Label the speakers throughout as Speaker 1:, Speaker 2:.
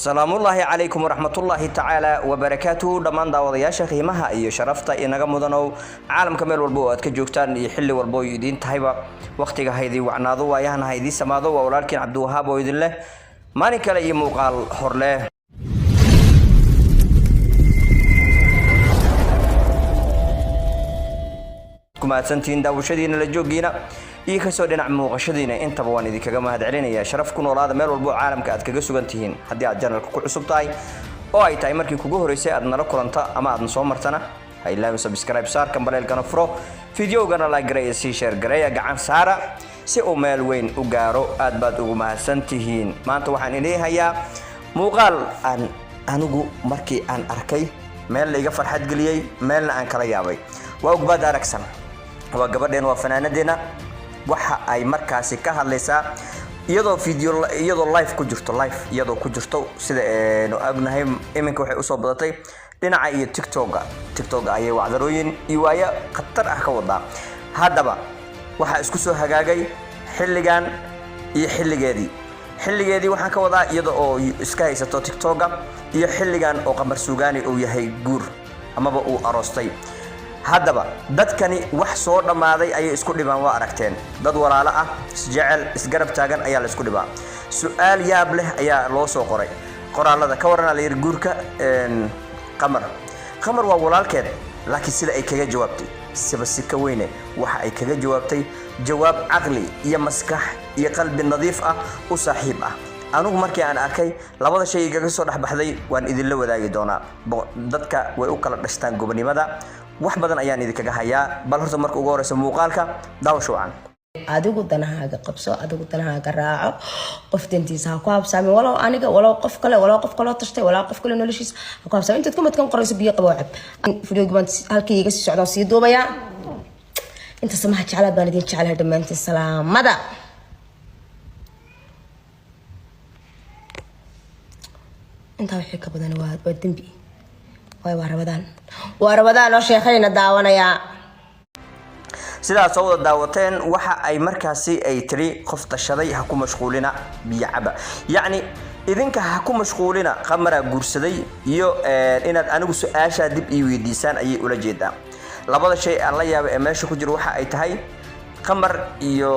Speaker 1: السلام الله عليكم ورحمة الله تعالى وبركاته دمان داودياشا قيمها iyo sharafta inaga mudano caalamka meel walba oo aad ka joogtaan iyo xilli walba oo idin tahayba waqtiga haydii wacnaado waayahana haydii samaado waa walaalkeen Cabdiwahaab oo idin leh maalin kale iyo muuqaal horle kuma santiin daawashadiina la joogiina iyo ka soo dhinac muuqashadiina intaba waan idinkaga mahad celinayaa sharaf ku noolaada meel walba oo caalamka aad kaga sugan tihiin haddii aad channelka ku cusub tahay oo ay tahay markii kugu horeysay aad nala kulanta ama aad soo martana ha ilaawi subscribe saar kambalelkana furo videogana like gareeya si share gareeya gacan saara si uu meel weyn u gaaro aad baad ugu mahadsan tihiin maanta waxaan idin hayaa muuqaal aan anigu markii aan arkay meel la iga farxad galiyay meelna aan kala yaabay waa ogbaad aragsan waa gabadheen waa fanaanadeena waxa ay markaasi ka hadlaysaa iyadoo live ku jirto sida aanu ognahay iminka waxay u soo badatay dhinaca iyo TikTok ayay wacdarooyin iyo waaya khatar ah ka wadaa hadaba waxa isku soo hagaagay xilligan iyo xilligeedii waxaan ka wadaa iyadoo iska haysato TikTok iyo xilligan oo qamar suugaani uu yahay guur amaba uu aroostay hadaba dadkani wax soo dhamaaday ay isku dhibaan waa aragteen dad walaalo ah isjecel isgarab taagan ayaa la isku dhibaa su'aal yaab leh ayaa loo soo qoray qoraalada ka warana la yiri guurka qamar waa walaalkeed laakiin sida ay kaga jawaabtay si ka weyne waxa ay kaga jawaabtay jawaab aqli iyo maskax iyo qalbi nadiif ah u saaxiib ah anigu markii aan arkay labada shay iga soo dhaxbaxday waan idin la wadaagi doonaa dadka way u kala dhashtaan gobonimada wax badan ayaan idinkaga hayaa bal horta marka ugu horeysa muuqaalka daawasho wacan
Speaker 2: adigu danahaaga qabso adigu danahaaga raaco qof dantiisa ha ku habsaamin walaw aniga walaw qof kale tashtay walaw qof kale noloshiisa ha ku habsaamin intaad kumadkan qorayso biyo qabo cab videogan halkii iga sii socdaa sii duubaya inta samaha jeclaad baan idin jecelahay dhammaantiin salaamada inta wixii ka badan waa dambi waa Ramadaan oo sheekayna daawanaya
Speaker 1: sidaas oo daawateen waxa ay markaasi ay tiri qof tashaday ha ku mashquulina biyo caba yani idinka ha ku mashquulina qamara guursaday iyo inaad anigu su'aasha dib ii weydiisaan ayay ula jeedaa labada shay aan la yaabo ee meesha ku jiro waxa ay tahay qamar iyo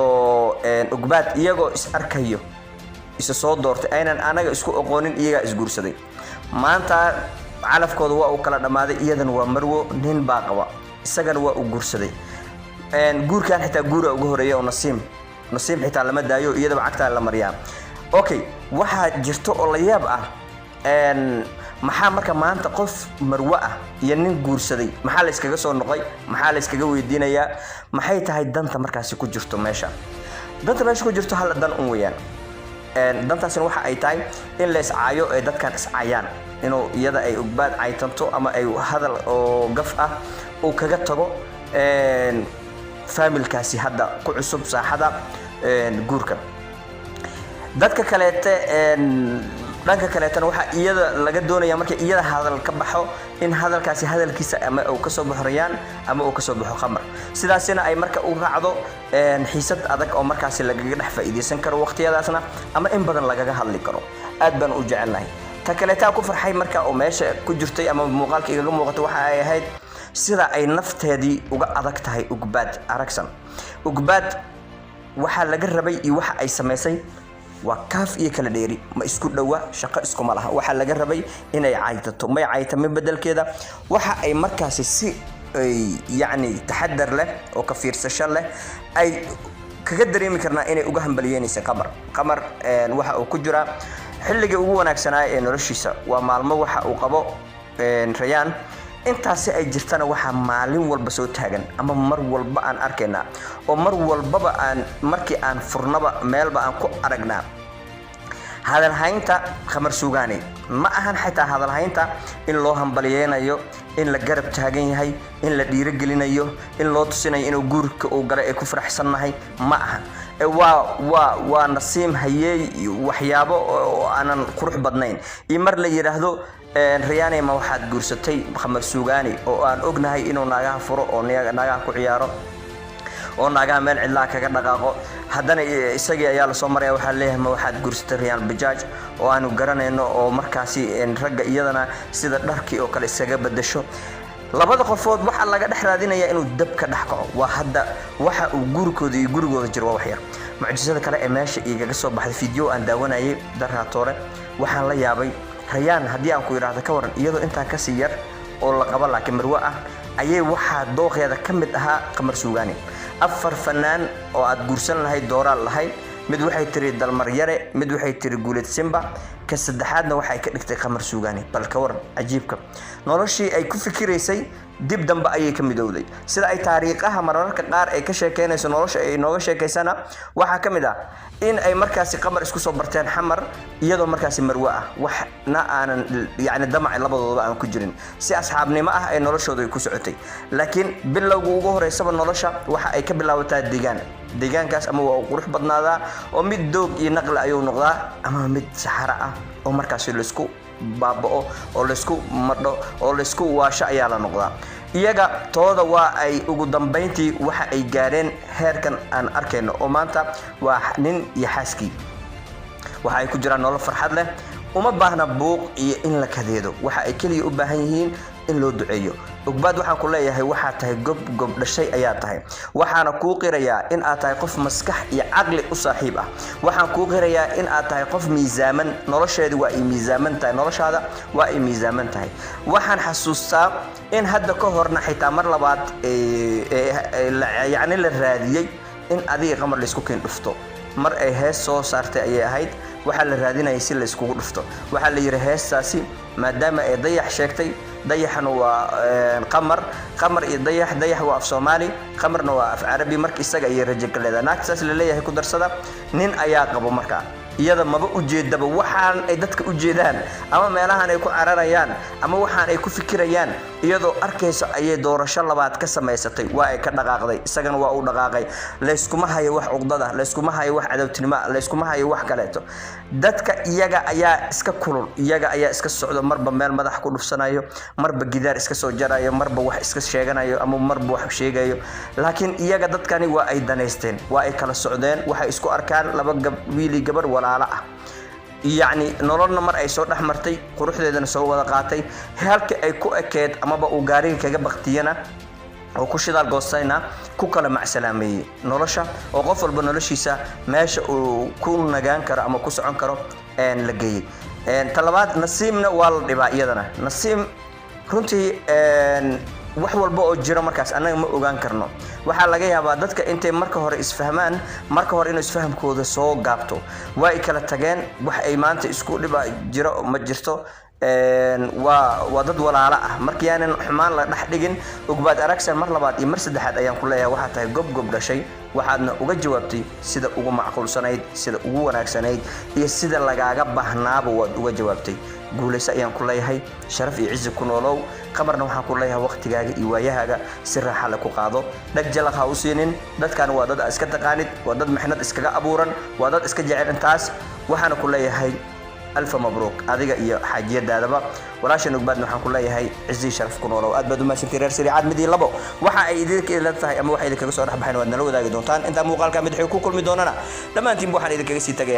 Speaker 1: ugbaad iyagoo is arkayo isa soo doortay aynan anaga isku aqoonin iyaga is guursaday maanta calafkooda waa uu kala dhamaaday iyadan waa marwo nin baa qaba isagana waa uu guursaday guurkan xitaa guura ugu horeeyay oo nasiim xitaa lama daayo iyadaba cagta la mariyaa okay waxa jirto oo la yaab ah maxaa marka maanta qof marwo ah iyo nin guursaday maxaa la iskaga soo noqday maxaa la iskaga weydiinayaa maxay tahay danta markaasi ku jirto meesha ku jirto hal dan un weeyaan dantaasina waxa ay tahay in la iscaayo ee dadkan iscaayaan inuu iyada ay ugbaad caytanto ama ay hadal oo gaf ah oo kaga tago familkaasi hadda ku cusub saaxada guurka dadka kaleete dhanka kaleetana waxa iyada laga doonaya markii iyada hadal ka baxo in hadalkaasi hadalkiisa ama uu ka soo baxo Rayaan ama uu ka soo baxo Qamar sidaasina ay marka u raacdo xiisad adag oo markaasi lagaga dhex faa'iideysan karo waqtiyadaasna ama in badan lagaga hadli karo aad baan u jecelnahay ta kaleeta ku farxay marka oo meesha ku jirtay ama muuqaalka iga muuqato waxa ay ahayd sida ay nafteedii uga adag tahay ugbaad aragsan ugbaad waxa laga rabay iyo waxa ay sameysay waa kaaf iyo kala dheeri ma isku dhawa shaqo isku ma laha waxa laga rabay inay caytato ma caytame bedelkeeda waxa ay markaasi si yani taxadar leh oo ka fiirsasho leh ay kaga dareemi karnaa inay uga hambalyeynaysa qamar waxa uu ku jira xilliga ugu wanaagsanaa ee noloshiisa waa maalmo waxa uu qabo Rayaan intaasi ay jirtana waxa maalin walba soo taagan ama mar walba aan arkayna oo mar walba aan markii aan furnaba meelba aan ku aragnaa hadal haynta qamar suugaani ma ahan xitaa hadal haynta in loo hambalyeeyo in la garab taagan yahay in la dhiirigelinayo in loo tusinayo inuu guurka uu galay ee ku faraxsanahay ma ahan waa nasiim hayay waxyaabo oo aanan qurux badnayn iyo mar la yiraahdo Rayaan ma waxaad guursatay qamar suugaani oo aan ognahay inuu naagaha furo oo naagaha ku ciyaaro oo naagaha meel cidlaa kaga dhaqaaqo haddana isagii ayaa la soo maraya waxaa leeyahay ma waxaad guursatay Real Bajaaj oo aanu garanayno oo markaasi ragga iyadana sida dharkii oo kale isaga bedesho labada qofood waxa laga dhex raadinaya inuu dab ka dhex kaco waa hadda waxa uu gurigooda iyo gurigooda jiro wax yar mucjisada kale ee meesha igaga soo baxday video aan daawanayay Daratoore waxaan la yaabay Rayaan haddii aan ku yiraahdo ka waran iyadoo intaa ka sii yar oo la qabo laakiin marwa ah ayay waxa dooqeeda ka mid ahaa Qamar Suugaani afar fanaan oo aad guursan lahayd dooraal lahayd mid waxay tiri Dalmar Yare mid waxay tiri Guuled Simba ka saddexaadna waxay ka dhigtay Qamar Suugaani bal ka waran ajiibka noloshii ay ku fikiraysay dib dambe ayay ka midowday sida ay taariikhaha mararka qaar ay ka sheekeynayso nolosha ay nooga sheekaysana waxa kamid ah in ay markaasi Qamar isku soo barteen xamar iyadoo markaasi marwa ah waxna aanan yaani damac labadooda aan ku jirin si asxaabnimo ah ay noloshooda ku socotay laakiin bilowga ugu horeysaba nolosha waxa ay ka bilaabataa deegaankaas ama waa qurux badnaada oo mid doog iyo naqli ayuu noqdaa ama mid saxara ah oo markaasi la isku baabao oo la isku madho oo la isku waasho ayaa la noqdaa iyaga tooda waa ay ugu dambeyntii waxa ay gaareen heerkan aan arkayno oo maanta waa nin iyo xaaskii waxa ay ku jiraan nolol farxad leh uma baahna buuq iyo in la kadeedo waxa ay kaliya u baahan yihiin in loo duceeyo ogbaad waxaan ku leeyahay waxa tahay gob dhashay ayaa tahay waxaana ku qirayaa in aad tahay qof maskax iyo aqli u saaxiib ah waxaan ku qirayaa in aad tahay qof miisaaman nolosheedu waa ay miisaaman tahay noloshaada waa ay miisaaman tahay waxaan xasuustaa in hadda ka horna xitaa mar labaad yaani la raadiyay in adiga Qamar la isku keen dhufto mar ay hees soo saartay ayay ahayd waxa la raadinayay si la isku dhufto waxa la yiri heestaasi maadaama ay dayax sheegtay dayaxna waa qamar iyo dayax waa af Soomaali qamarna waa af Carabi markii isaga ay rajagaleeda naagtaas la leeyahay ku darsada nin ayaa qabo markaa iyada maba u jeedaba waxaan ay dadka u jeedaan ama meelahan ay ku cararayaan ama waxaan ay ku fikirayaan iyadoo arkayso ayay doorasho labaad ka sameysatay waa ay ka dhaqaaqday isagana waa uu dhaqaaqay la iskuma hayo wax uqdada la iskuma hayo wax cadawtinimo la iskuma hayo wax kaleeto dadka iyaga ayaa iska kulul iyaga ayaa iska socdo marba meel madax ku dhufsanayo marba gidaar iska soo jarayo marba wax iska sheeganayo ama marba wax sheegayo laakiin iyaga dadkani waa ay daneysteen waa ay kala socdeen waxa isku arkaan laba wiili gabar walaalo ah يعني nololna mar ay soo dhaxmartay quruxdeedana soo wada qaatay halka ay ku ekeed amaba uu gaariga kaga baqtiyana oo ku shidaal goostayna ku kala macsalaameeyay nolosha oo qof walba noloshiisa meesha uu ku nagaan karo ama ku socon karo la geeyay talabaad nasiimna waa la dhibaa iyadana nasiim runtii wax walba oo jiro markaas anaga ma ogaan karno waxa laga yaabaa dadka intay marka hore isfahmaan marka hore inuu isfahamkooda soo gaabto waa ay kala tageen wax ay maanta isku dhiba jiro ma jirto waa dad walaalo ah markii aanan xumaan la dhax dhigin ogbaad aragsan mar labaad iyo mar saddexaad ayaan ku leeyahay waxa tahay gob dhashay waxaadna uga jawaabtay sida ugu macquulsanayd sida ugu wanaagsanayd iyo sida lagaaga bahnaaba waad uga jawaabtay guulaysa ayaan ku leeyahay sharaf iyo cizi ku noolow qamarna waxaan ku leeyahay waqtigaaga iyo waayahaaga si raaxa la ku qaado dhag jalaq ha u siinin dadkan waa dad iska taqaanid waa dad maxnad iskaga abuuran waa dad iska jecel intaas waxaan ku leeyahay ألف مبروك هذه هي حاجية دابا ولاش نقبض نحن كلها هي عزي شرف كنورة وقت بدو ما سنتير سريع عاد مدي لبو وحا يديك إلا تفهم أما واحد يديك يسوي رح بحين ودنا لو ذاك دونتان أنت مو قال كم يدحكوا كل مدوننا لما أنت مو حد يديك يسيتك